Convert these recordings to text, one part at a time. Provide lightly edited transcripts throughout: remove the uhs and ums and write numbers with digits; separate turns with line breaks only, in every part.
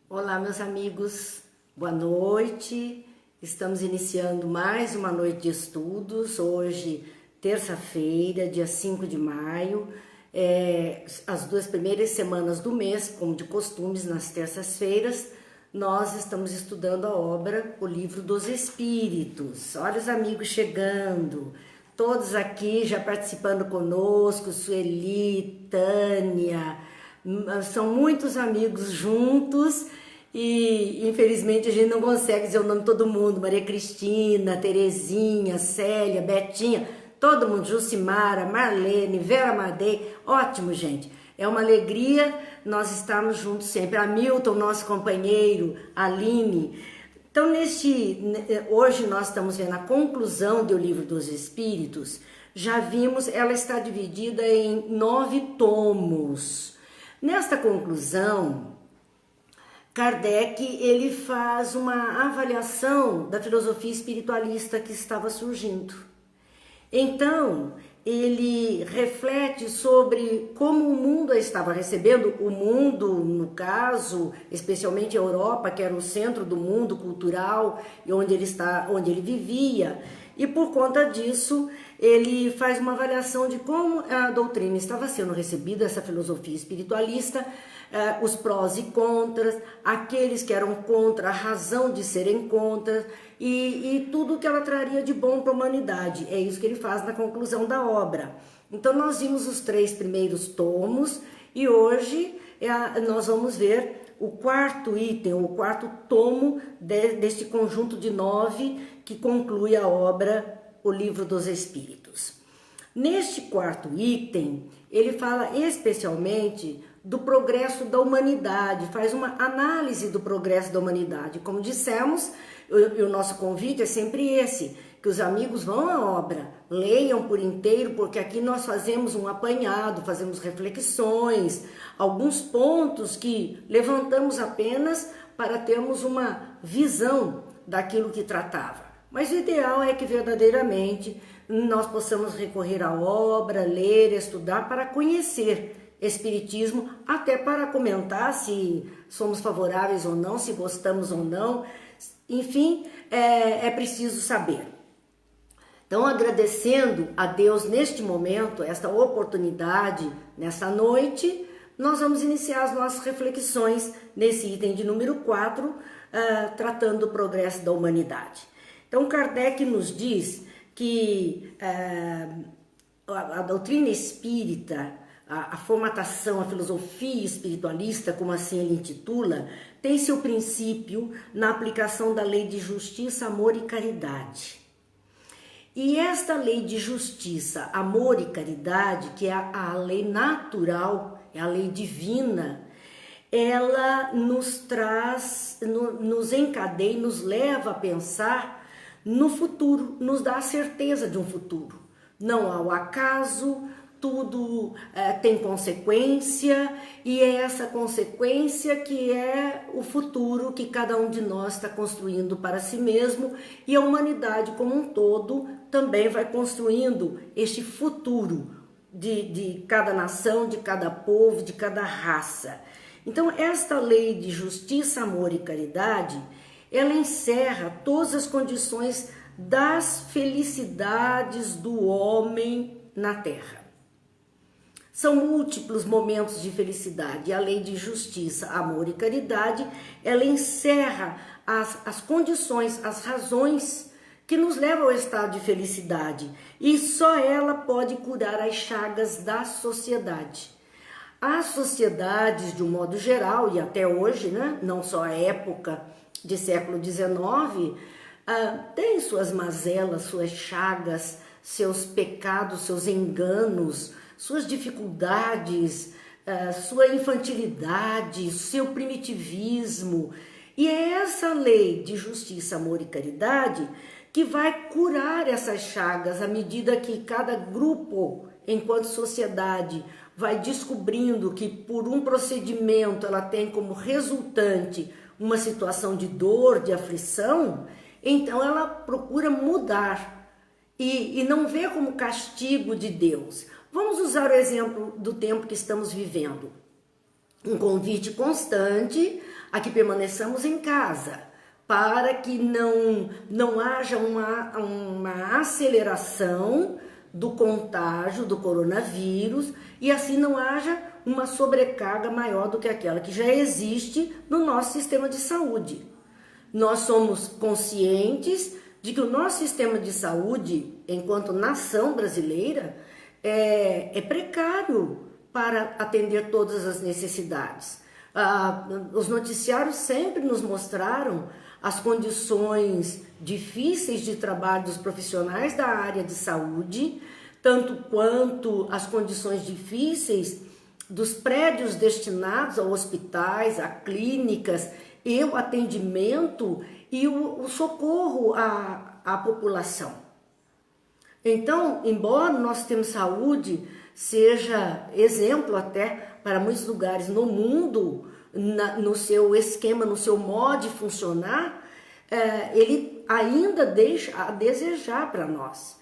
Olá, meus amigos, boa noite. Estamos iniciando mais uma noite de estudos. Hoje, terça-feira, dia 5 de maio, as duas primeiras semanas do mês, como de costumes, nas terças-feiras, nós estamos estudando a obra O Livro dos Espíritos. Olha os amigos chegando, todos aqui já participando conosco, Sueli, Tânia. São muitos amigos juntos e infelizmente a gente não consegue dizer o nome de todo mundo. Maria Cristina, Terezinha, Célia, Betinha, todo mundo, Jucimara, Marlene, Vera Madei. Ótimo, gente, é uma alegria nós estarmos juntos sempre. Hamilton, nosso companheiro, Aline. Então hoje nós estamos vendo a conclusão do Livro dos Espíritos. Já vimos, ela está dividida em 9 tomos. Nesta conclusão, Kardec ele faz uma avaliação da filosofia espiritualista que estava surgindo. Então, ele reflete sobre como o mundo a estava recebendo, o mundo, no caso, especialmente a Europa, que era o centro do mundo cultural e onde ele vivia. E por conta disso, ele faz uma avaliação de como a doutrina estava sendo recebida, essa filosofia espiritualista, os prós e contras, aqueles que eram contra, a razão de serem contra e tudo que ela traria de bom para a humanidade. É isso que ele faz na conclusão da obra. Então nós vimos os 3 primeiros tomos e hoje nós vamos ver o 4º item, o 4º tomo deste conjunto de 9 que conclui a obra O Livro dos Espíritos. Neste 4º item, ele fala especialmente do progresso da humanidade, faz uma análise do progresso da humanidade. Como dissemos, o nosso convite é sempre esse, que os amigos vão à obra, leiam por inteiro, porque aqui nós fazemos um apanhado, fazemos reflexões, alguns pontos que levantamos apenas para termos uma visão daquilo que tratava. Mas o ideal é que verdadeiramente nós possamos recorrer à obra, ler, estudar para conhecer Espiritismo, até para comentar se somos favoráveis ou não, se gostamos ou não, enfim, é preciso saber. Então, agradecendo a Deus neste momento, esta oportunidade, nessa noite, nós vamos iniciar as nossas reflexões nesse item de número 4, tratando do progresso da humanidade. Então, Kardec nos diz que a doutrina espírita, a formatação, a filosofia espiritualista, como assim ele intitula, tem seu princípio na aplicação da lei de justiça, amor e caridade. E esta lei de justiça, amor e caridade, que é a lei natural, é a lei divina, ela nos traz, nos encadeia, nos leva a pensar no futuro, nos dá a certeza de um futuro. Não há o acaso, tudo tem consequência e é essa consequência que é o futuro que cada um de nós está construindo para si mesmo e a humanidade como um todo também vai construindo este futuro de cada nação, de cada povo, de cada raça. Então esta lei de justiça, amor e caridade, ela encerra todas as condições das felicidades do homem na Terra. São múltiplos momentos de felicidade e a lei de justiça, amor e caridade, ela encerra as condições, as razões que nos levam ao estado de felicidade e só ela pode curar as chagas da sociedade. As sociedades, de um modo geral, e até hoje, né, não só a época de século XIX, tem suas mazelas, suas chagas, seus pecados, seus enganos, suas dificuldades, sua infantilidade, seu primitivismo. E é essa lei de justiça, amor e caridade que vai curar essas chagas à medida que cada grupo, enquanto sociedade, vai descobrindo que por um procedimento ela tem como resultante uma situação de dor, de aflição, então ela procura mudar e não vê como castigo de Deus. Vamos usar o exemplo do tempo que estamos vivendo. um convite constante a que permaneçamos em casa, para que não haja uma aceleração do contágio do coronavírus e assim não haja uma sobrecarga maior do que aquela que já existe no nosso sistema de saúde. Nós somos conscientes de que o nosso sistema de saúde, enquanto nação brasileira, é precário para atender todas as necessidades. Os noticiários sempre nos mostraram as condições difíceis de trabalho dos profissionais da área de saúde, tanto quanto as condições difíceis dos prédios destinados a hospitais, a clínicas, e o atendimento e o socorro à população. Então, embora o nosso sistema de saúde seja exemplo até para muitos lugares no mundo, no seu esquema, no seu modo de funcionar, ele ainda deixa a desejar para nós.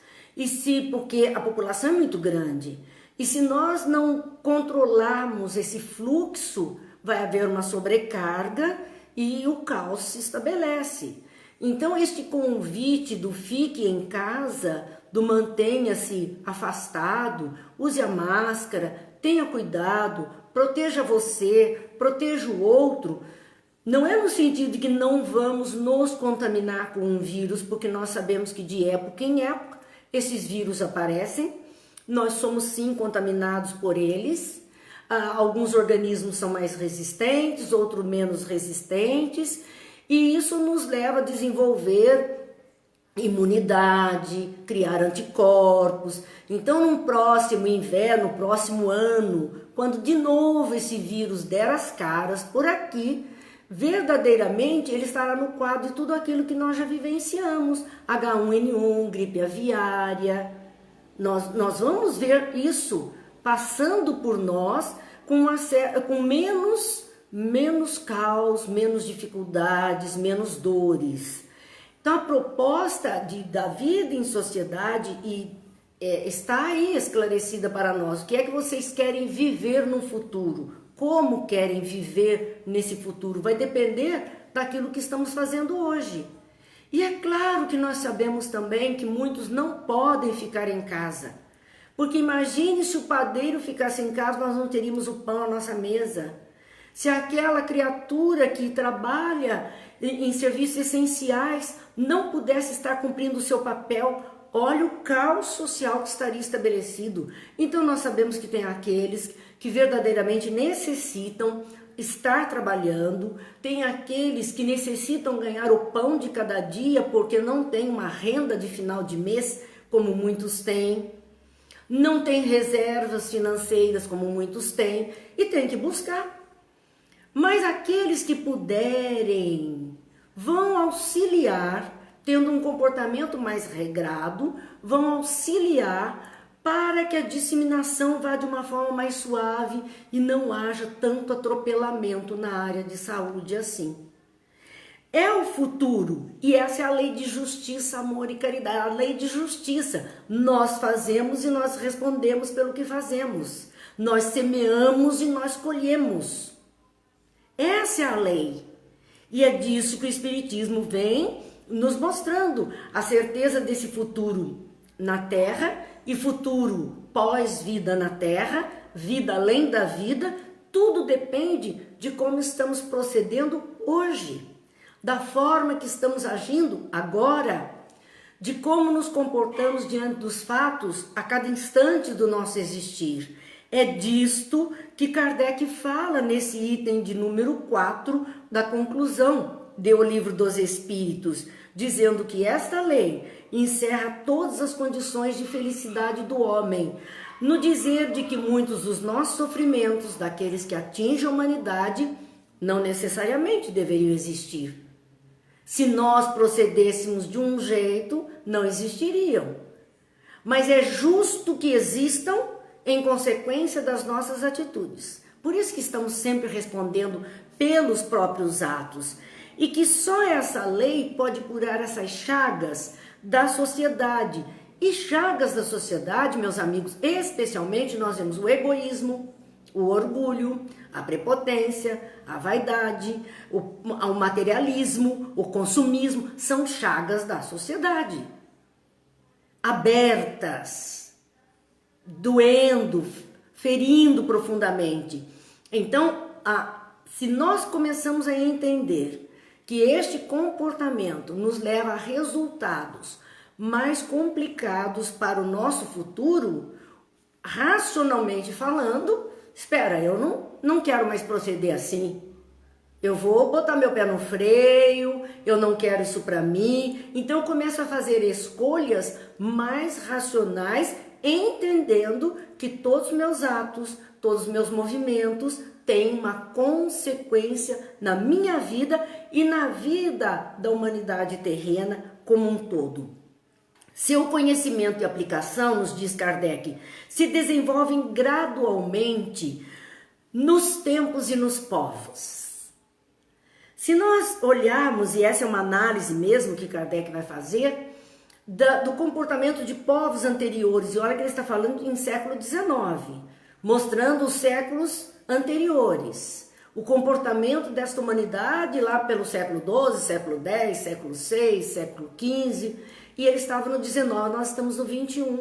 Porque a população é muito grande, e se nós não controlarmos esse fluxo, vai haver uma sobrecarga e o caos se estabelece. Então, este convite do fique em casa, do mantenha-se afastado, use a máscara, tenha cuidado, proteja você, proteja o outro, não é no sentido de que não vamos nos contaminar com um vírus, porque nós sabemos que de época em época esses vírus aparecem, nós somos sim contaminados por eles. Alguns organismos são mais resistentes, outros menos resistentes, e isso nos leva a desenvolver imunidade, criar anticorpos. Então, no próximo inverno, no próximo ano, quando de novo esse vírus der as caras por aqui, verdadeiramente ele estará no quadro de tudo aquilo que nós já vivenciamos, H1N1, gripe aviária. Nós vamos ver isso passando por nós com menos caos, menos dificuldades, menos dores. Então a proposta da vida em sociedade está aí esclarecida para nós. O que é que vocês querem viver no futuro? Como querem viver nesse futuro? Vai depender daquilo que estamos fazendo hoje. E é claro que nós sabemos também que muitos não podem ficar em casa. Porque imagine se o padeiro ficasse em casa, nós não teríamos o pão à nossa mesa. Se aquela criatura que trabalha em serviços essenciais não pudesse estar cumprindo o seu papel, olha o caos social que estaria estabelecido. Então nós sabemos que tem aqueles que verdadeiramente necessitam estar trabalhando, tem aqueles que necessitam ganhar o pão de cada dia porque não tem uma renda de final de mês, como muitos têm, não tem reservas financeiras, como muitos têm, e tem que buscar. Mas aqueles que puderem vão auxiliar, tendo um comportamento mais regrado, vão auxiliar para que a disseminação vá de uma forma mais suave e não haja tanto atropelamento na área de saúde assim. É o futuro, e essa é a lei de justiça, amor e caridade, a lei de justiça. Nós fazemos e nós respondemos pelo que fazemos. Nós semeamos e nós colhemos. Essa é a lei. E é disso que o Espiritismo vem nos mostrando a certeza desse futuro na Terra e futuro pós-vida na Terra, vida além da vida. Tudo depende de como estamos procedendo hoje, da forma que estamos agindo agora, de como nos comportamos diante dos fatos a cada instante do nosso existir. É disto que Kardec fala nesse item de número 4 da conclusão do Livro dos Espíritos, dizendo que esta lei encerra todas as condições de felicidade do homem, no dizer de que muitos dos nossos sofrimentos, daqueles que atingem a humanidade, não necessariamente deveriam existir. Se nós procedêssemos de um jeito, não existiriam. Mas é justo que existam em consequência das nossas atitudes. Por isso que estamos sempre respondendo pelos próprios atos. E que só essa lei pode curar essas chagas da sociedade. E chagas da sociedade, meus amigos, especialmente nós vemos o egoísmo, O orgulho, a prepotência, a vaidade, o materialismo, o consumismo são chagas da sociedade. Abertas, doendo, ferindo profundamente. Então, se nós começamos a entender que este comportamento nos leva a resultados mais complicados para o nosso futuro, racionalmente falando, espera, eu não quero mais proceder assim. Eu vou botar meu pé no freio, eu não quero isso para mim. Então eu começo a fazer escolhas mais racionais, entendendo que todos os meus atos, todos os meus movimentos têm uma consequência na minha vida e na vida da humanidade terrena como um todo. Seu conhecimento e aplicação, nos diz Kardec, se desenvolvem gradualmente nos tempos e nos povos. Se nós olharmos, e essa é uma análise mesmo que Kardec vai fazer, do comportamento de povos anteriores, e olha que ele está falando em século XIX, mostrando os séculos anteriores, o comportamento desta humanidade lá pelo século XII, século X, século VI, século XV, e ele estava no XIX, nós estamos no XXI.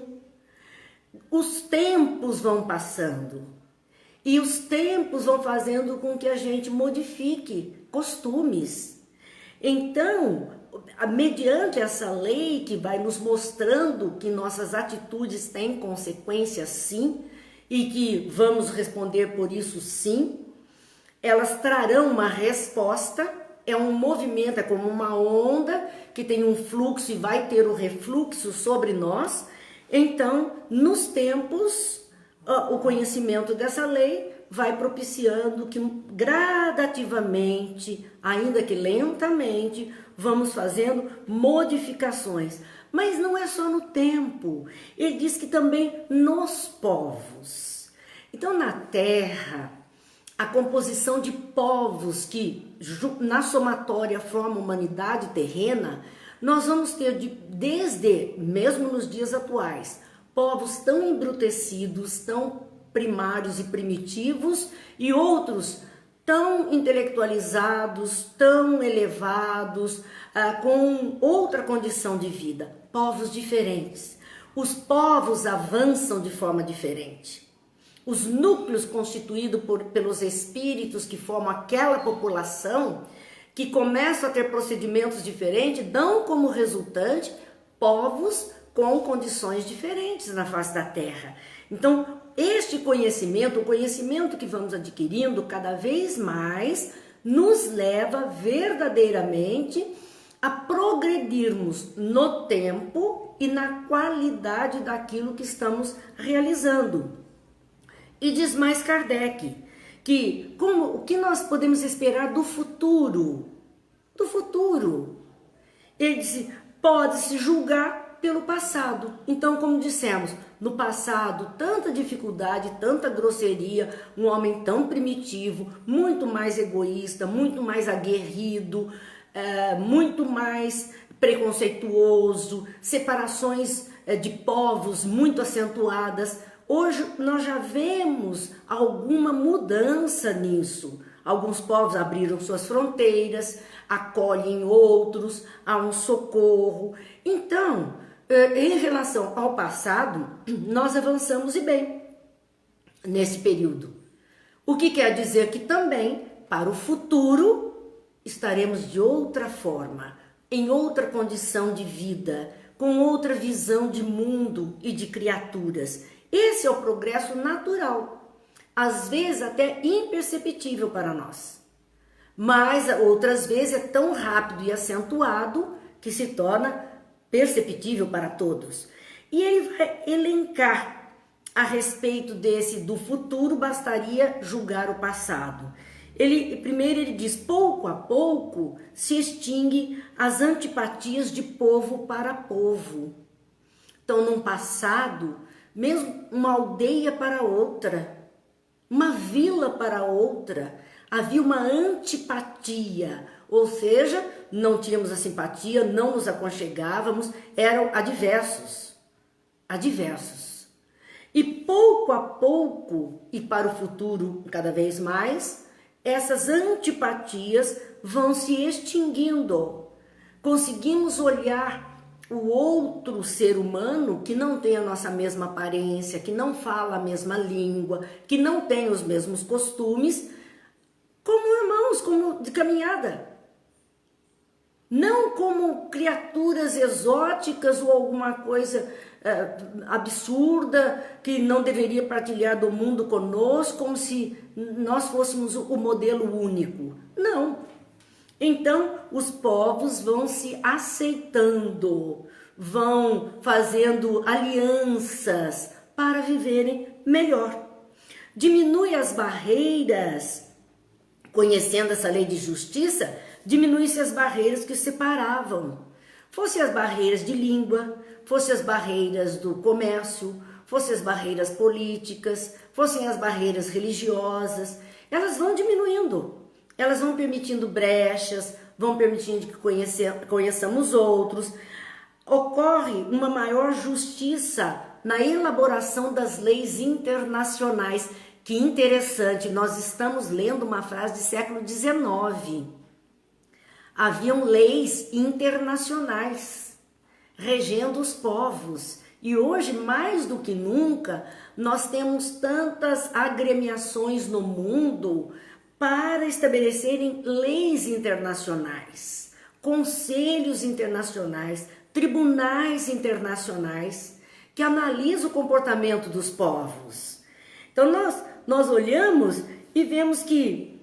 Os tempos vão passando, e os tempos vão fazendo com que a gente modifique costumes. Então, mediante essa lei que vai nos mostrando que nossas atitudes têm consequências sim, e que vamos responder por isso sim, elas trarão uma resposta, é um movimento, é como uma onda que tem um fluxo e vai ter o refluxo sobre nós. Então, nos tempos, o conhecimento dessa lei vai propiciando que gradativamente, ainda que lentamente, vamos fazendo modificações. Mas não é só no tempo, ele diz que também nos povos. Então, na Terra, a composição de povos que na somatória formam a humanidade terrena, nós vamos ter desde, mesmo nos dias atuais, povos tão embrutecidos, tão primários e primitivos, e outros tão intelectualizados, tão elevados, com outra condição de vida, povos diferentes. Os povos avançam de forma diferente. Os núcleos constituídos pelos espíritos que formam aquela população, que começam a ter procedimentos diferentes, dão como resultante povos com condições diferentes na face da Terra. Então, este conhecimento, o conhecimento que vamos adquirindo cada vez mais, nos leva verdadeiramente a progredirmos no tempo e na qualidade daquilo que estamos realizando. E diz mais Kardec, que o que nós podemos esperar do futuro? Do futuro. Ele disse, pode-se julgar pelo passado. Então, como dissemos, no passado, tanta dificuldade, tanta grosseria, um homem tão primitivo, muito mais egoísta, muito mais aguerrido, muito mais preconceituoso, separações de povos muito acentuadas. Hoje nós já vemos alguma mudança nisso. Alguns povos abriram suas fronteiras, acolhem outros, há um socorro. Então, em relação ao passado, nós avançamos e bem nesse período. O que quer dizer que também, para o futuro, estaremos de outra forma, em outra condição de vida, com outra visão de mundo e de criaturas. Esse é o progresso natural, às vezes até imperceptível para nós, mas outras vezes é tão rápido e acentuado que se torna perceptível para todos. E ele vai elencar a respeito do futuro, bastaria julgar o passado. Primeiro ele diz, pouco a pouco se extingue as antipatias de povo para povo. Então, no passado, mesmo uma aldeia para outra, uma vila para outra, havia uma antipatia, ou seja, não tínhamos a simpatia, não nos aconchegávamos, eram adversos. E pouco a pouco, e para o futuro cada vez mais, essas antipatias vão se extinguindo. Conseguimos olhar o outro ser humano que não tem a nossa mesma aparência, que não fala a mesma língua, que não tem os mesmos costumes, como irmãos, como de caminhada. Não como criaturas exóticas ou alguma coisa absurda que não deveria partilhar do mundo conosco, como se nós fôssemos o modelo único. Não. Então, os povos vão se aceitando, vão fazendo alianças para viverem melhor. Diminui as barreiras, conhecendo essa lei de justiça, diminui-se as barreiras que os separavam. Fossem as barreiras de língua, fossem as barreiras do comércio, fossem as barreiras políticas, fossem as barreiras religiosas, elas vão diminuindo. Elas vão permitindo brechas, vão permitindo que conheçamos outros. Ocorre uma maior justiça na elaboração das leis internacionais. Que interessante, nós estamos lendo uma frase do século XIX. Haviam leis internacionais regendo os povos. E hoje, mais do que nunca, nós temos tantas agremiações no mundo para estabelecerem leis internacionais, conselhos internacionais, tribunais internacionais que analisam o comportamento dos povos. Então nós olhamos e vemos que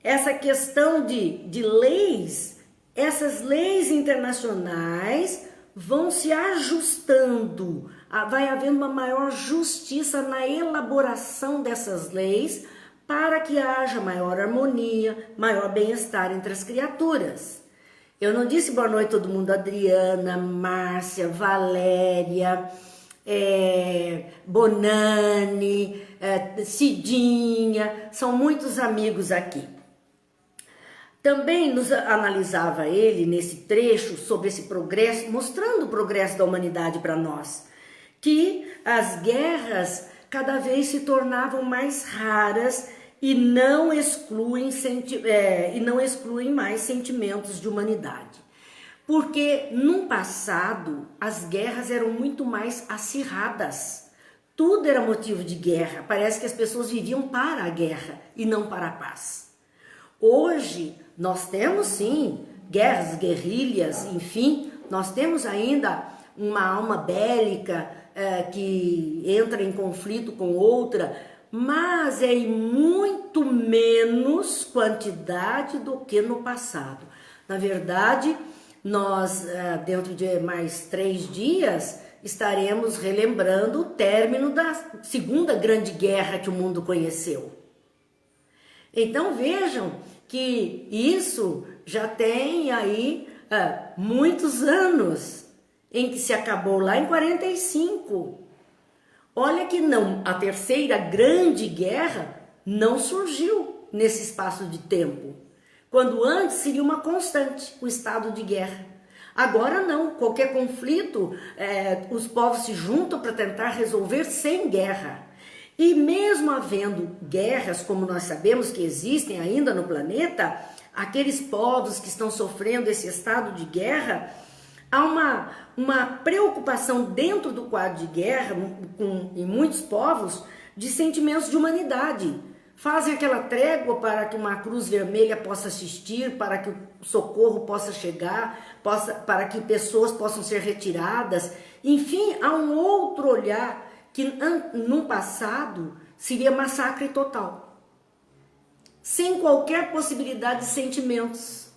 essa questão de leis, essas leis internacionais vão se ajustando, vai havendo uma maior justiça na elaboração dessas leis para que haja maior harmonia, maior bem-estar entre as criaturas. Eu não disse boa noite a todo mundo, Adriana, Márcia, Valéria, Bonani, Cidinha, são muitos amigos aqui. Também nos analisava ele nesse trecho sobre esse progresso, mostrando o progresso da humanidade para nós, que as guerras cada vez se tornavam mais raras e não excluem mais sentimentos de humanidade. Porque no passado as guerras eram muito mais acirradas. Tudo era motivo de guerra. Parece que as pessoas viviam para a guerra e não para a paz. Hoje nós temos sim guerras, guerrilhas, enfim, nós temos ainda uma alma bélica que entra em conflito com outra, mas é em muito menos quantidade do que no passado. Na verdade, nós, dentro de mais 3 dias, estaremos relembrando o término da Segunda Grande Guerra que o mundo conheceu. Então vejam que isso já tem aí muitos anos, em que se acabou lá em 45. Olha que não, a Terceira Grande Guerra não surgiu nesse espaço de tempo, quando antes seria uma constante o estado de guerra. Agora não, qualquer conflito, os povos se juntam para tentar resolver sem guerra. E mesmo havendo guerras, como nós sabemos que existem ainda no planeta, aqueles povos que estão sofrendo esse estado de guerra, há uma preocupação dentro do quadro de guerra, em muitos povos, de sentimentos de humanidade. Fazem aquela trégua para que uma cruz vermelha possa assistir, para que o socorro possa chegar, para que pessoas possam ser retiradas. Enfim, há um outro olhar que no passado seria massacre total. Sem qualquer possibilidade de sentimentos.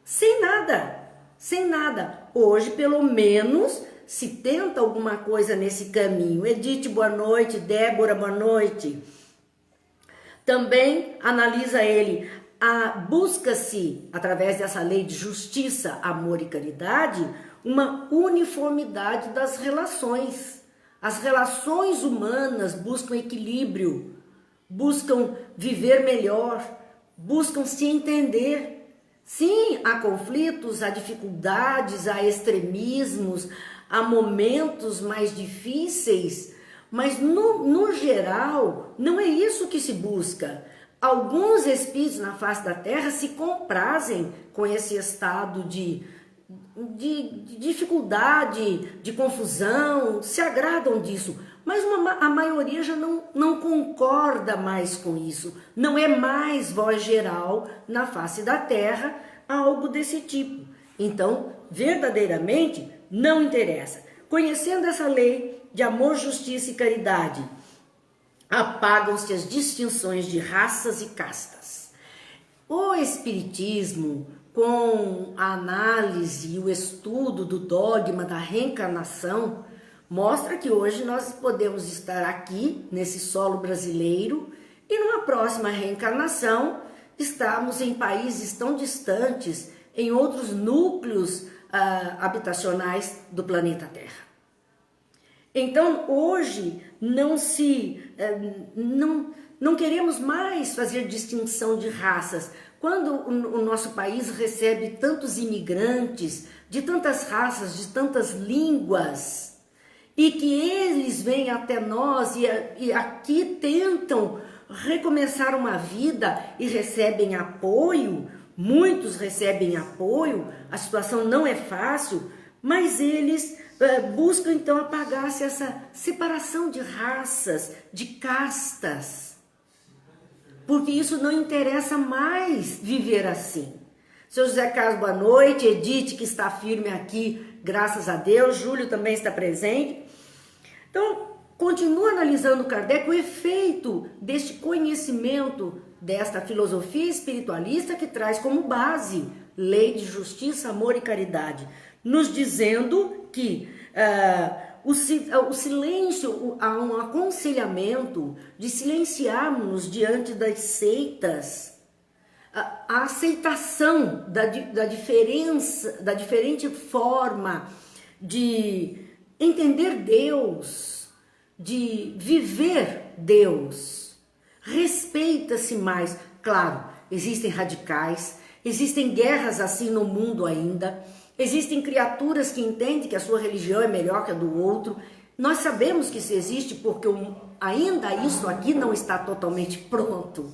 Sem nada. Sem nada. Hoje, pelo menos, se tenta alguma coisa nesse caminho. Edith, boa noite. Débora, boa noite. Também analisa ele, busca-se, através dessa lei de justiça, amor e caridade, uma uniformidade das relações. As relações humanas buscam equilíbrio, buscam viver melhor, buscam se entender. Sim, há conflitos, há dificuldades, há extremismos, há momentos mais difíceis, Mas no geral, não é isso que se busca. Alguns espíritos na face da Terra se comprazem com esse estado de dificuldade, de confusão, se agradam disso. Mas a maioria já não concorda mais com isso. Não é mais voz geral na face da Terra algo desse tipo. Então, verdadeiramente, não interessa. Conhecendo essa lei de amor, justiça e caridade, apagam-se as distinções de raças e castas. O Espiritismo, com a análise e o estudo do dogma da reencarnação, mostra que hoje nós podemos estar aqui, nesse solo brasileiro, e numa próxima reencarnação, estamos em países tão distantes, em outros núcleos habitacionais do planeta Terra. Então, hoje, não queremos mais fazer distinção de raças. Quando o nosso país recebe tantos imigrantes, de tantas raças, de tantas línguas, e que eles vêm até nós e aqui tentam recomeçar uma vida e recebem apoio, muitos recebem apoio, a situação não é fácil, mas eles buscam então apagar-se essa separação de raças, de castas, porque isso não interessa mais viver assim. Seu José Carlos, boa noite. Edith, que está firme aqui, graças a Deus. Júlio também está presente. Então, continua analisando Kardec o efeito deste conhecimento, desta filosofia espiritualista que traz como base lei de justiça, amor e caridade, nos dizendo que o silêncio, há um aconselhamento de silenciarmos diante das seitas, a aceitação da diferença, da diferente forma de entender Deus, de viver Deus. Respeita-se mais. Claro, existem radicais, existem guerras assim no mundo ainda, existem criaturas que entendem que a sua religião é melhor que a do outro. Nós sabemos que isso existe porque ainda isso aqui não está totalmente pronto.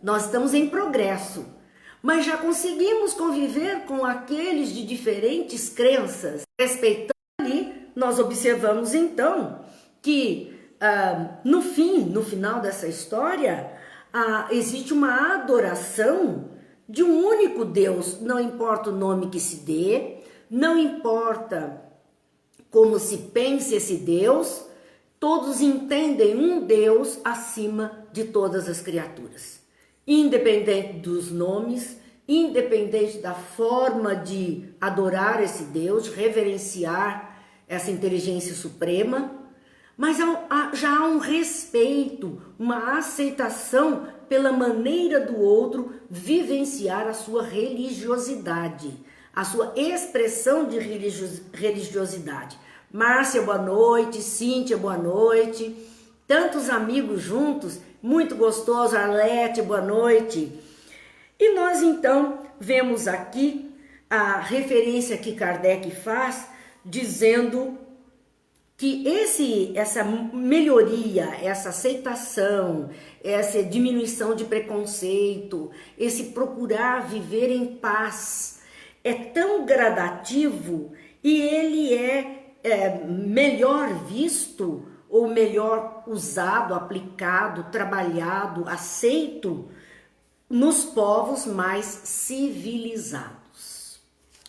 Nós estamos em progresso, mas já conseguimos conviver com aqueles de diferentes crenças. Respeitando ali, nós observamos então que no final dessa história, existe uma adoração de um único Deus. Não importa o nome que se dê, não importa como se pense esse Deus, todos entendem um Deus acima de todas as criaturas. Independente dos nomes, independente da forma de adorar esse Deus, reverenciar essa inteligência suprema, mas já há um respeito, uma aceitação pela maneira do outro vivenciar a sua religiosidade, a sua expressão de religiosidade. Márcia, boa noite. Cíntia, boa noite. Tantos amigos juntos, muito gostoso. Arlete, boa noite. E nós então vemos aqui a referência que Kardec faz, dizendo que essa melhoria, essa aceitação, essa diminuição de preconceito, esse procurar viver em paz, é tão gradativo e ele é melhor visto ou melhor usado, aplicado, trabalhado, aceito nos povos mais civilizados.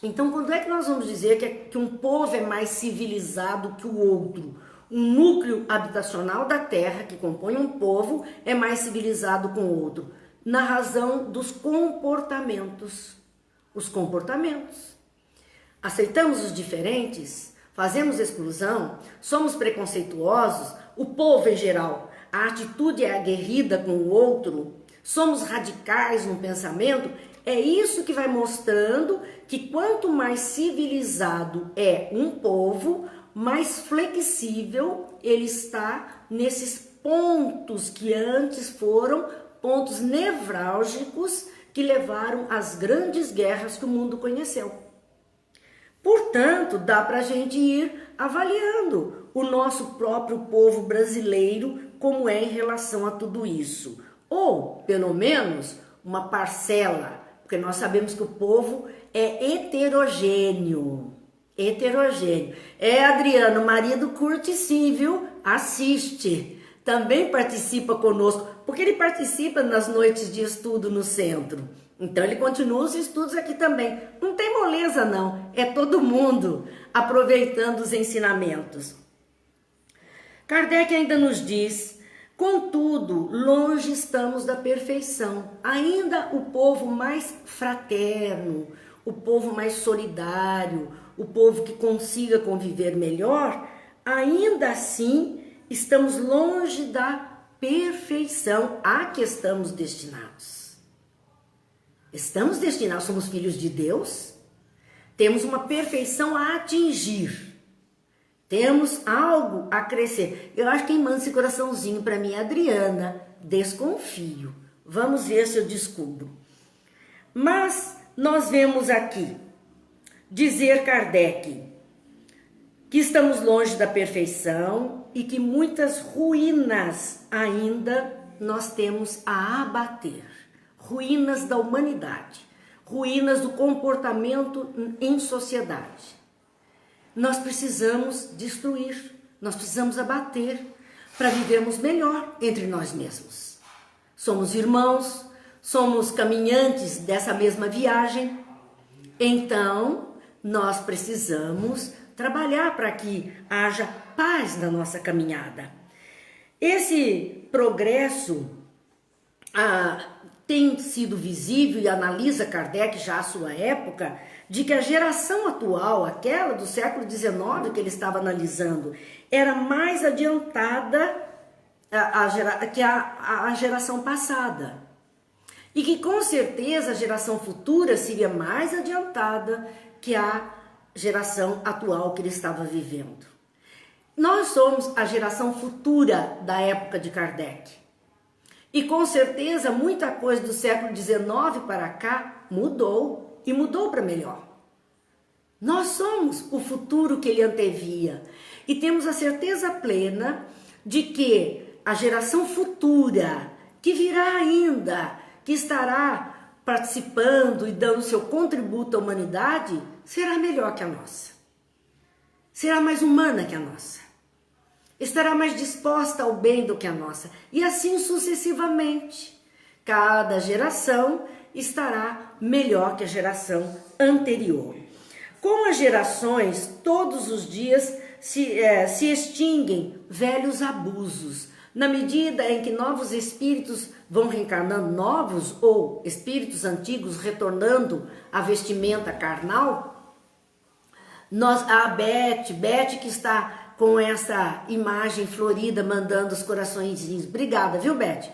Então, quando é que nós vamos dizer que um povo é mais civilizado que o outro? Um núcleo habitacional da Terra que compõe um povo é mais civilizado com o outro? Na razão dos comportamentos. Os comportamentos. Aceitamos os diferentes? Fazemos exclusão? Somos preconceituosos? O povo em geral, a atitude é aguerrida com o outro? Somos radicais no pensamento? É isso que vai mostrando que quanto mais civilizado é um povo, mais flexível ele está nesses pontos que antes foram pontos nevrálgicos que levaram às grandes guerras que o mundo conheceu. Portanto, dá para a gente ir avaliando o nosso próprio povo brasileiro, como é em relação a tudo isso. Ou, pelo menos, uma parcela, porque nós sabemos que o povo é heterogêneo. Heterogêneo. Adriano, o marido curte sim, viu? Assiste. Também participa conosco, porque ele participa nas noites de estudo no centro. Então ele continua os estudos aqui também. Não tem moleza não, é todo mundo aproveitando os ensinamentos. Kardec ainda nos diz: contudo, longe estamos da perfeição. Ainda o povo mais fraterno, o povo mais solidário, o povo que consiga conviver melhor, ainda assim estamos longe da perfeição a que estamos destinados. Estamos destinados, somos filhos de Deus, temos uma perfeição a atingir. Temos algo a crescer. Eu acho que quem manda esse coraçãozinho para mim é a Adriana. Desconfio. Vamos ver se eu descubro. Mas nós vemos aqui, dizer Kardec, que estamos longe da perfeição e que muitas ruínas ainda nós temos a abater. Ruínas da humanidade. Ruínas do comportamento em sociedade. Nós precisamos destruir, nós precisamos abater para vivermos melhor entre nós mesmos. Somos irmãos, somos caminhantes dessa mesma viagem, então nós precisamos trabalhar para que haja paz na nossa caminhada. Esse progresso tem sido visível, e analisa Kardec já à sua época, de que a geração atual, aquela do século XIX que ele estava analisando, era mais adiantada que a geração passada. E que com certeza a geração futura seria mais adiantada que a geração atual que ele estava vivendo. Nós somos a geração futura da época de Kardec. E com certeza muita coisa do século XIX para cá mudou. E mudou para melhor. Nós somos o futuro que ele antevia. E temos a certeza plena de que a geração futura, que virá ainda, que estará participando e dando seu contributo à humanidade, será melhor que a nossa. Será mais humana que a nossa. Estará mais disposta ao bem do que a nossa. E assim sucessivamente. Cada geração estará melhor que a geração anterior. Com as gerações, todos os dias se extinguem velhos abusos. Na medida em que novos espíritos vão reencarnando, novos ou espíritos antigos retornando à vestimenta carnal, a Beth que está com essa imagem florida, mandando os coraçõezinhos. Obrigada, viu, Beth?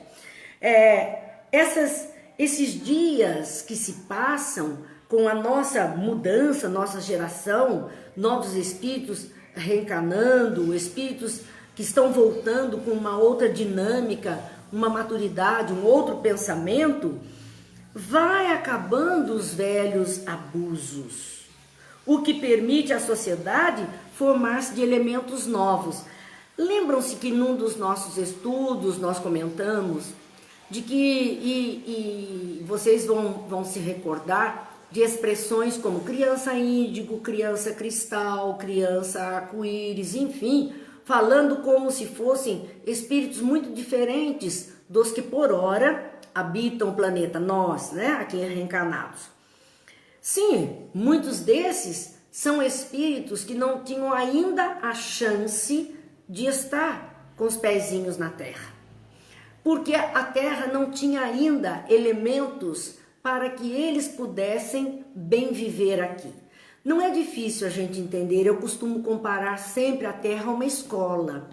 Esses dias que se passam com a nossa mudança, nossa geração, novos espíritos reencarnando, espíritos que estão voltando com uma outra dinâmica, uma maturidade, um outro pensamento, vai acabando os velhos abusos, o que permite à sociedade formar-se de elementos novos. Lembram-se que num dos nossos estudos nós comentamos de que, e vocês vão se recordar de expressões como criança índigo, criança cristal, criança arco-íris, enfim, falando como se fossem espíritos muito diferentes dos que por ora habitam o planeta, nós, né, aqui reencarnados. Sim, muitos desses são espíritos que não tinham ainda a chance de estar com os pezinhos na Terra. Porque a Terra não tinha ainda elementos para que eles pudessem bem viver aqui. Não é difícil a gente entender, eu costumo comparar sempre a Terra a uma escola.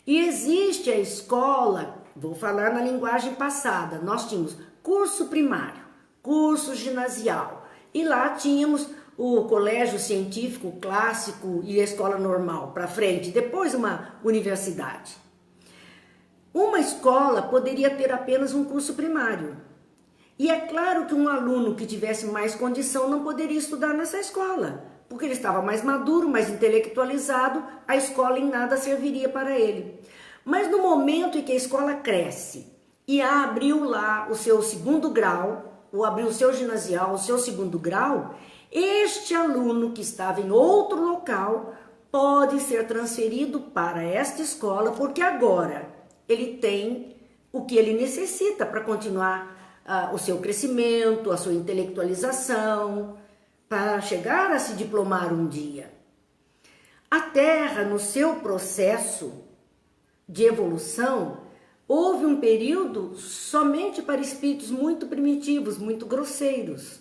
E existe a escola, vou falar na linguagem passada, nós tínhamos curso primário, curso ginasial, e lá tínhamos o colégio científico clássico e a escola normal para frente, depois uma universidade. Uma escola poderia ter apenas um curso primário. E é claro que um aluno que tivesse mais condição não poderia estudar nessa escola, porque ele estava mais maduro, mais intelectualizado, a escola em nada serviria para ele. Mas no momento em que a escola cresce e abriu lá o seu segundo grau, ou abriu o seu ginasial, o seu segundo grau, este aluno que estava em outro local pode ser transferido para esta escola, porque agora ele tem o que ele necessita para continuar o seu crescimento, a sua intelectualização, para chegar a se diplomar um dia. A Terra, no seu processo de evolução, houve um período somente para espíritos muito primitivos, muito grosseiros.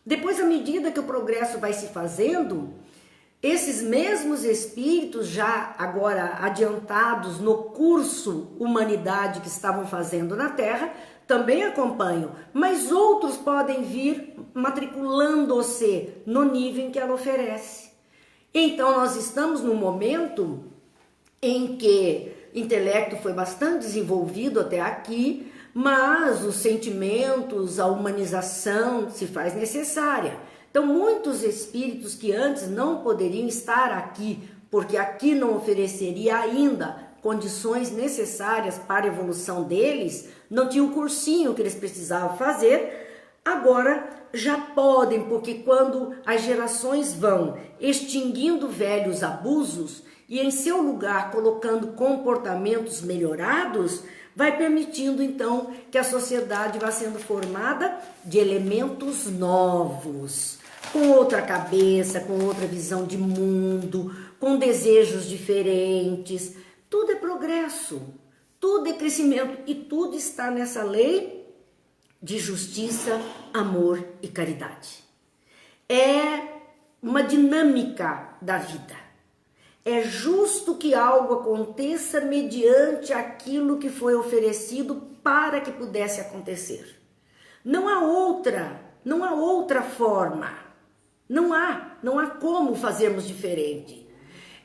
Depois, à medida que o progresso vai se fazendo, esses mesmos espíritos, já agora adiantados no curso Humanidade que estavam fazendo na Terra, também acompanham, mas outros podem vir matriculando-se no nível em que ela oferece. Então, nós estamos num momento em que o intelecto foi bastante desenvolvido até aqui, mas os sentimentos, a humanização se faz necessária. Então, muitos espíritos que antes não poderiam estar aqui, porque aqui não ofereceria ainda condições necessárias para a evolução deles, não tinha o cursinho que eles precisavam fazer, agora já podem, porque quando as gerações vão extinguindo velhos abusos e em seu lugar colocando comportamentos melhorados, vai permitindo então que a sociedade vá sendo formada de elementos novos, com outra cabeça, com outra visão de mundo, com desejos diferentes. Tudo é progresso, tudo é crescimento e tudo está nessa lei de justiça, amor e caridade. É uma dinâmica da vida. É justo que algo aconteça mediante aquilo que foi oferecido para que pudesse acontecer. Não há outra forma. Não há como fazermos diferente.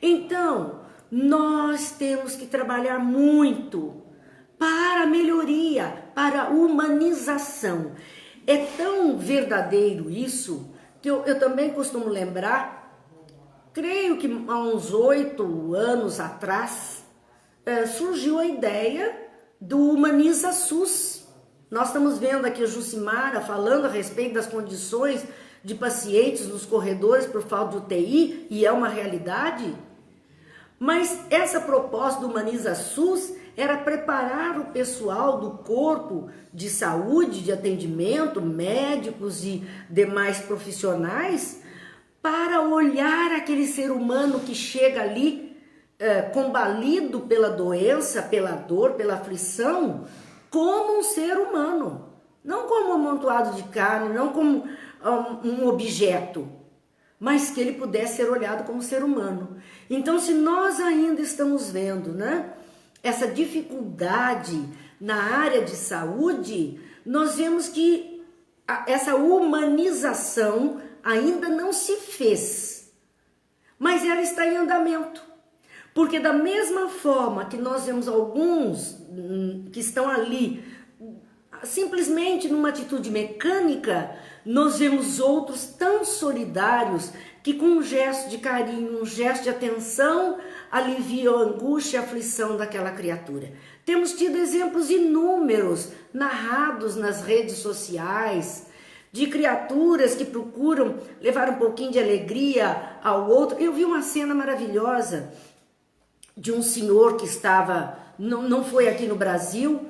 Então, nós temos que trabalhar muito para a melhoria, para a humanização. É tão verdadeiro isso que eu também costumo lembrar, creio que há uns 8 anos atrás, surgiu a ideia do Humaniza SUS. Nós estamos vendo aqui a Jucimara falando a respeito das condições de pacientes nos corredores por falta de UTI, e é uma realidade. Mas essa proposta do Humaniza SUS era preparar o pessoal do corpo de saúde, de atendimento, médicos e demais profissionais, para olhar aquele ser humano que chega ali combalido pela doença, pela dor, pela aflição, como um ser humano, não como um amontoado de carne, não como um objeto, mas que ele pudesse ser olhado como ser humano. Então, se nós ainda estamos vendo, né, essa dificuldade na área de saúde, nós vemos que essa humanização ainda não se fez, mas ela está em andamento. Porque da mesma forma que nós vemos alguns que estão ali simplesmente numa atitude mecânica, nós vemos outros tão solidários que com um gesto de carinho, um gesto de atenção, aliviam a angústia e a aflição daquela criatura. Temos tido exemplos inúmeros, narrados nas redes sociais, de criaturas que procuram levar um pouquinho de alegria ao outro. Eu vi uma cena maravilhosa de um senhor que estava, não foi aqui no Brasil,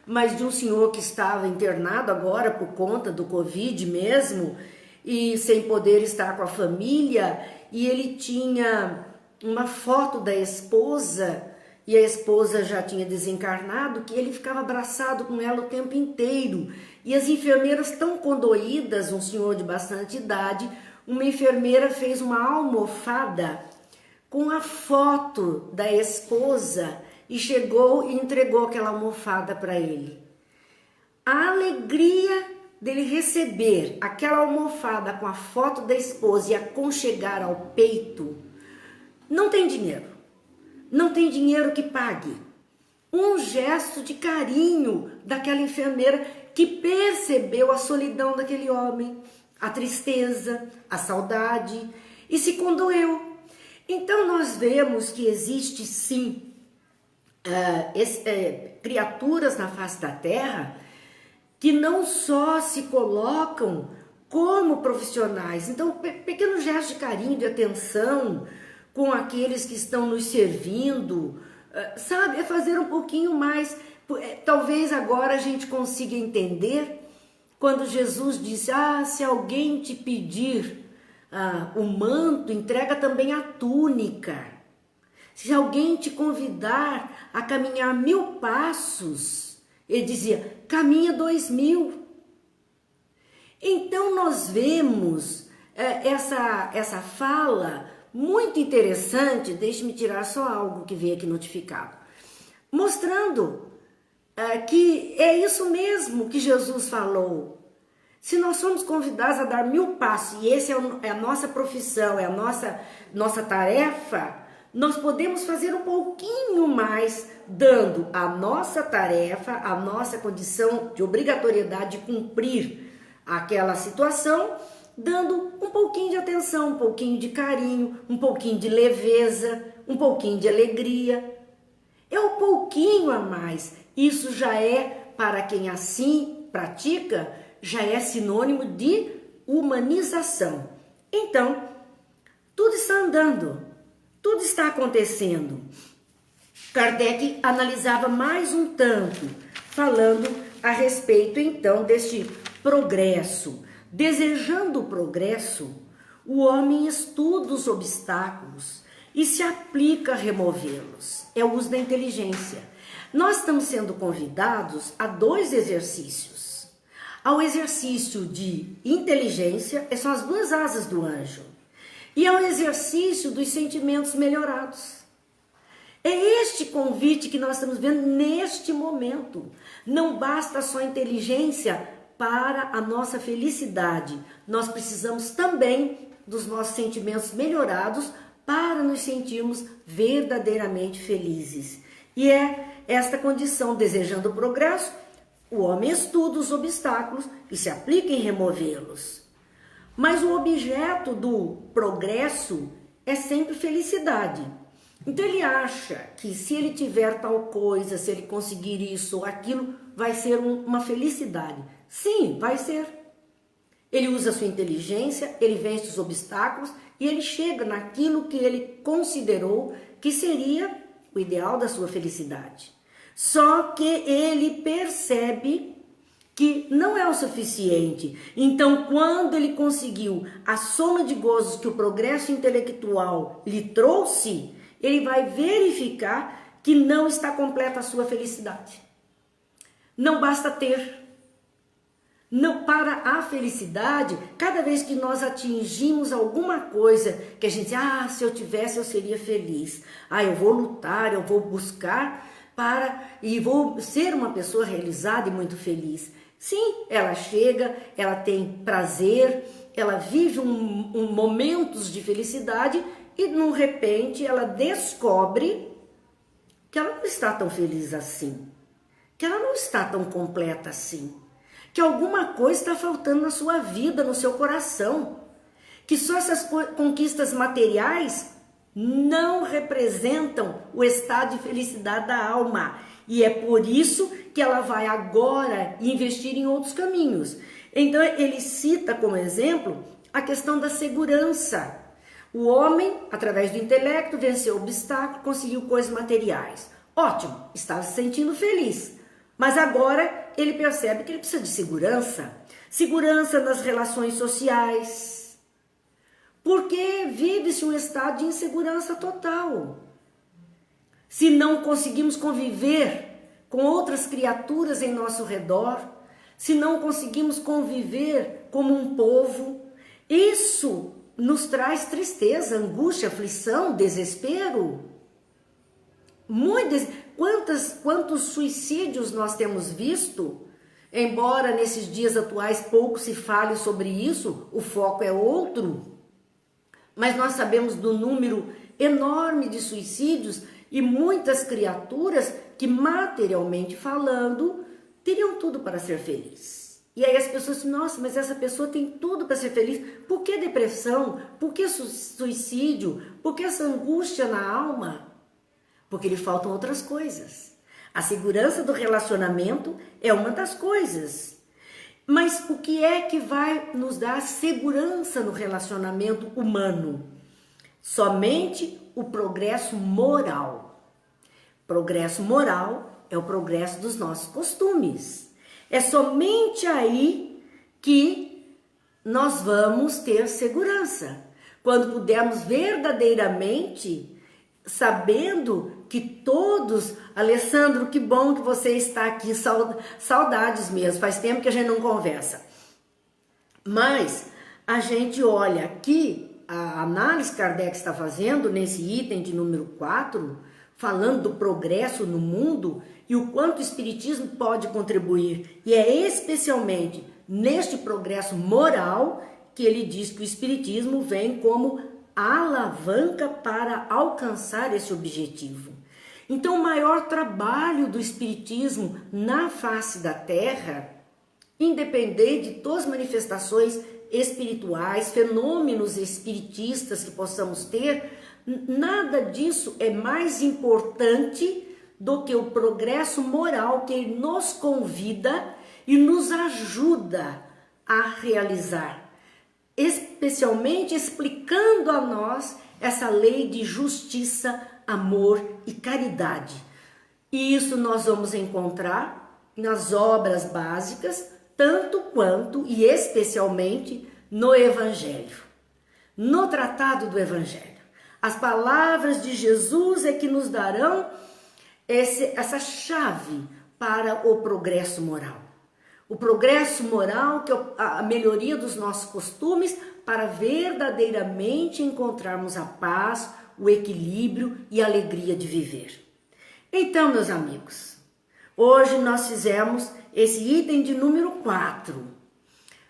mas de um senhor que estava internado agora por conta do Covid mesmo, e sem poder estar com a família, e ele tinha uma foto da esposa, e a esposa já tinha desencarnado, que ele ficava abraçado com ela o tempo inteiro. E as enfermeiras tão condoídas, um senhor de bastante idade, uma enfermeira fez uma almofada com a foto da esposa e chegou e entregou aquela almofada para ele. A alegria dele receber aquela almofada com a foto da esposa e aconchegar ao peito, não tem dinheiro. Não tem dinheiro que pague. Um gesto de carinho daquela enfermeira que percebeu a solidão daquele homem, a tristeza, a saudade. e se condoeu. Então nós vemos que existe sim criaturas na face da terra que não só se colocam como profissionais, então pequenos gestos de carinho, de atenção com aqueles que estão nos servindo, sabe, é fazer um pouquinho mais. Talvez agora a gente consiga entender quando Jesus disse: se alguém te pedir o manto, entrega também a túnica. Se alguém te convidar a caminhar 1000 passos, ele dizia: caminha 2000. Então nós vemos essa fala muito interessante. Deixe-me tirar só algo que veio aqui notificado, mostrando que é isso mesmo que Jesus falou. Se nós somos convidados a dar 1000 passos, e essa é a nossa profissão, é a nossa tarefa, nós podemos fazer um pouquinho mais, dando a nossa tarefa, a nossa condição de obrigatoriedade de cumprir aquela situação, dando um pouquinho de atenção, um pouquinho de carinho, um pouquinho de leveza, um pouquinho de alegria. É um pouquinho a mais. Isso já é, para quem assim pratica, já é sinônimo de humanização. Então, tudo está andando, tudo está acontecendo. Kardec analisava mais um tanto, falando a respeito então deste progresso. Desejando o progresso, o homem estuda os obstáculos e se aplica a removê-los. É o uso da inteligência. Nós estamos sendo convidados a 2 exercícios. Ao exercício de inteligência, são as 2 asas do anjo, e ao exercício dos sentimentos melhorados. É este convite que nós estamos vendo neste momento. Não basta só inteligência para a nossa felicidade. Nós precisamos também dos nossos sentimentos melhorados para nos sentirmos verdadeiramente felizes. E é esta condição, desejando o progresso, o homem estuda os obstáculos e se aplica em removê-los. Mas o objeto do progresso é sempre felicidade. Então ele acha que se ele tiver tal coisa, se ele conseguir isso ou aquilo, vai ser uma felicidade. Sim, vai ser. Ele usa a sua inteligência, ele vence os obstáculos e ele chega naquilo que ele considerou que seria o ideal da sua felicidade. Só que ele percebe que não é o suficiente. Então, quando ele conseguiu a soma de gozos que o progresso intelectual lhe trouxe, ele vai verificar que não está completa a sua felicidade. Não basta ter. Não, para a felicidade, cada vez que nós atingimos alguma coisa que a gente diz, se eu tivesse eu seria feliz. Eu vou lutar, eu vou buscar e vou ser uma pessoa realizada e muito feliz. Sim, ela chega, ela tem prazer, ela vive momentos de felicidade e, de repente, ela descobre que ela não está tão feliz assim, que ela não está tão completa assim, que alguma coisa está faltando na sua vida, no seu coração, que só essas conquistas materiais não representam o estado de felicidade da alma. E é por isso que ela vai agora investir em outros caminhos. Então ele cita como exemplo a questão da segurança. O homem, através do intelecto, venceu o obstáculo, conseguiu coisas materiais. Ótimo, estava se sentindo feliz. Mas agora ele percebe que ele precisa de segurança. Segurança nas relações sociais. Porque vive-se um estado de insegurança total. Se não conseguimos conviver com outras criaturas em nosso redor, se não conseguimos conviver como um povo, isso nos traz tristeza, angústia, aflição, desespero. Quantos suicídios nós temos visto? Embora nesses dias atuais pouco se fale sobre isso, o foco é outro. Mas nós sabemos do número enorme de suicídios e muitas criaturas que, materialmente falando, teriam tudo para ser felizes. E aí as pessoas dizem, nossa, mas essa pessoa tem tudo para ser feliz. Por que depressão? Por que suicídio? Por que essa angústia na alma? Porque lhe faltam outras coisas. A segurança do relacionamento é uma das coisas. Mas o que é que vai nos dar segurança no relacionamento humano? Somente o progresso moral. Progresso moral é o progresso dos nossos costumes. É somente aí que nós vamos ter segurança. Quando pudermos verdadeiramente, sabendo que todos... Alessandro, que bom que você está aqui, saudades mesmo, faz tempo que a gente não conversa. Mas a gente olha aqui, a análise que Kardec está fazendo nesse item de número 4, falando do progresso no mundo e o quanto o Espiritismo pode contribuir. E é especialmente neste progresso moral que ele diz que o Espiritismo vem como alavanca para alcançar esse objetivo. Então, o maior trabalho do Espiritismo na face da Terra, independente de todas as manifestações espirituais, fenômenos espiritistas que possamos ter, nada disso é mais importante do que o progresso moral que ele nos convida e nos ajuda a realizar, especialmente explicando a nós essa lei de justiça, amor e caridade. E isso nós vamos encontrar nas obras básicas, tanto quanto e especialmente no Evangelho, no Tratado do Evangelho. As palavras de Jesus é que nos darão essa chave para o progresso moral. O progresso moral, que é a melhoria dos nossos costumes, para verdadeiramente encontrarmos a paz, o equilíbrio e a alegria de viver. Então, meus amigos, hoje nós fizemos esse item de número 4.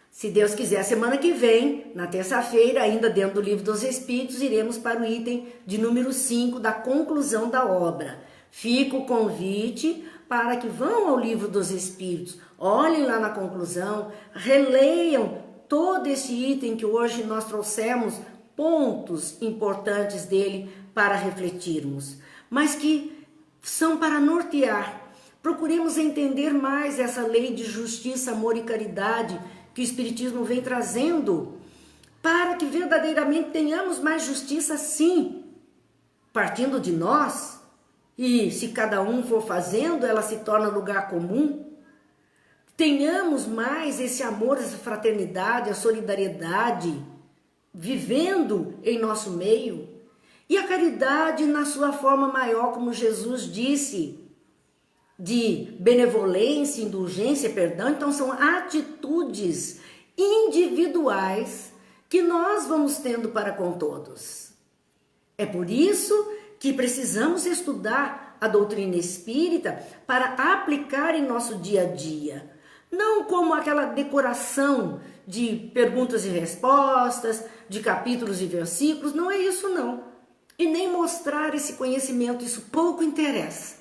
Se Deus quiser, semana que vem, na terça-feira, ainda dentro do Livro dos Espíritos, iremos para o item de número 5 da conclusão da obra. Fica o convite para que vão ao Livro dos Espíritos, olhem lá na conclusão, releiam todo esse item que hoje nós trouxemos, pontos importantes dele para refletirmos, mas que são para nortear. Procuremos entender mais essa lei de justiça, amor e caridade que o Espiritismo vem trazendo, para que verdadeiramente tenhamos mais justiça, sim, partindo de nós, e se cada um for fazendo, ela se torna lugar comum. Tenhamos mais esse amor, essa fraternidade, a solidariedade, vivendo em nosso meio. E a caridade na sua forma maior, como Jesus disse, de benevolência, indulgência, perdão. Então são atitudes individuais que nós vamos tendo para com todos. É por isso que precisamos estudar a doutrina espírita para aplicar em nosso dia a dia. Não como aquela decoração de perguntas e respostas, de capítulos e versículos, não é isso não. E nem mostrar esse conhecimento, isso pouco interessa.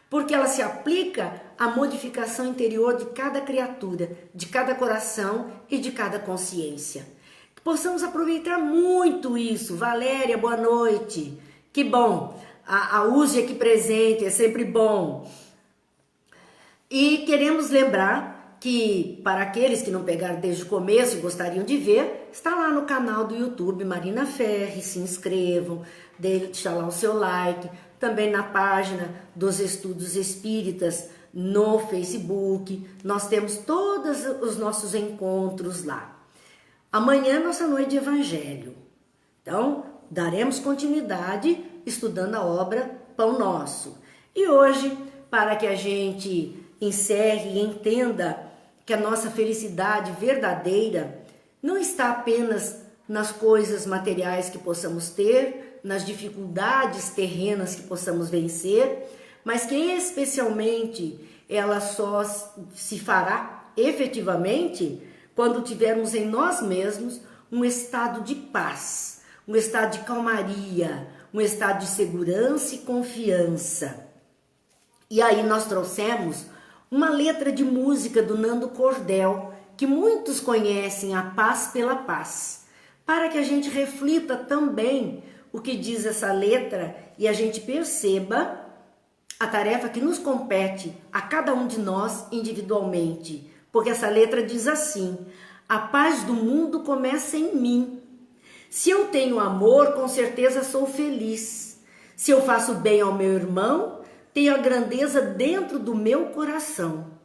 Porque ela se aplica à modificação interior de cada criatura, de cada coração e de cada consciência. Que possamos aproveitar muito isso. Valéria, boa noite. Que bom. A Uzi aqui presente, é sempre bom. E queremos lembrar que, para aqueles que não pegaram desde o começo e gostariam de ver, está lá no canal do YouTube Marina Ferri, se inscrevam, deixa lá o seu like, também na página dos Estudos Espíritas no Facebook, nós temos todos os nossos encontros lá. Amanhã é nossa noite de Evangelho, então daremos continuidade estudando a obra Pão Nosso. E hoje, para que a gente encerre e entenda que a nossa felicidade verdadeira não está apenas nas coisas materiais que possamos ter, nas dificuldades terrenas que possamos vencer, mas que especialmente ela só se fará efetivamente quando tivermos em nós mesmos um estado de paz, um estado de calmaria, um estado de segurança e confiança. E aí nós trouxemos uma letra de música do Nando Cordel, que muitos conhecem a paz pela paz, para que a gente reflita também o que diz essa letra e a gente perceba a tarefa que nos compete a cada um de nós individualmente. Porque essa letra diz assim: a paz do mundo começa em mim. Se eu tenho amor, com certeza sou feliz. Se eu faço bem ao meu irmão, tenho a grandeza dentro do meu coração.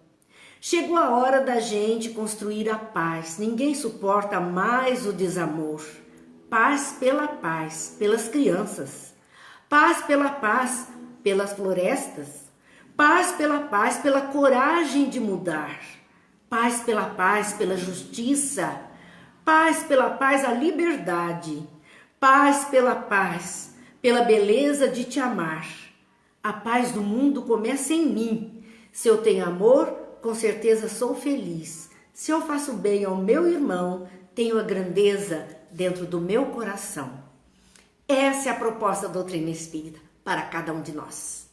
Chegou a hora da gente construir a paz. Ninguém suporta mais o desamor. Paz, pelas crianças. Paz, pelas florestas. Paz, pela coragem de mudar. Paz, pela justiça. Paz, a liberdade. Paz, pela beleza de te amar. A paz do mundo começa em mim. Se eu tenho amor, com certeza sou feliz. Se eu faço bem ao meu irmão, tenho a grandeza dentro do meu coração. Essa é a proposta da doutrina espírita para cada um de nós.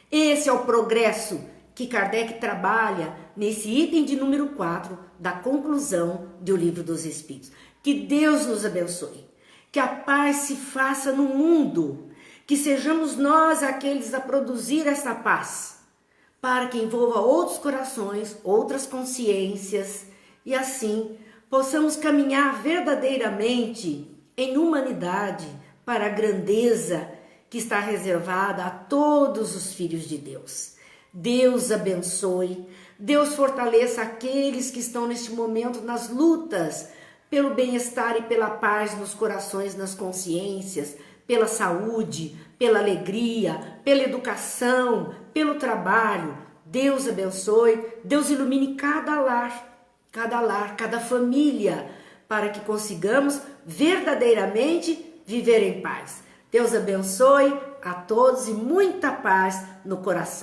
Esse é o progresso que Kardec trabalha nesse item de número 4 da conclusão do Livro dos Espíritos. Que Deus nos abençoe, que a paz se faça no mundo, que sejamos nós aqueles a produzir essa paz, para que envolva outros corações, outras consciências, e assim possamos caminhar verdadeiramente em humanidade para a grandeza que está reservada a todos os filhos de Deus. Deus abençoe, Deus fortaleça aqueles que estão neste momento nas lutas pelo bem-estar e pela paz nos corações, nas consciências, pela saúde, pela alegria, pela educação, pelo trabalho. Deus abençoe, Deus ilumine cada lar, cada família, para que consigamos verdadeiramente viver em paz. Deus abençoe a todos e muita paz no coração.